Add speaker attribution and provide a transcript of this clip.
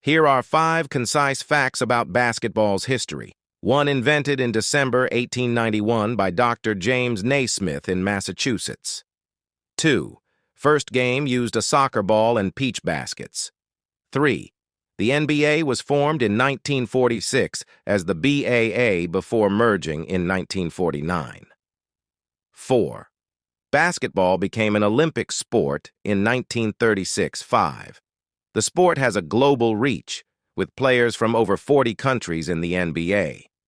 Speaker 1: Here are 5 concise facts about basketball's history. 1. Invented in December 1891 by Dr. James Naismith in Massachusetts. 2. First game used a soccer ball and peach baskets. 3. The NBA was formed in 1946 as the BAA before merging in 1949. 4. Basketball became an Olympic sport in 1936. 5. The sport has a global reach, with players from over 40 countries in the NBA.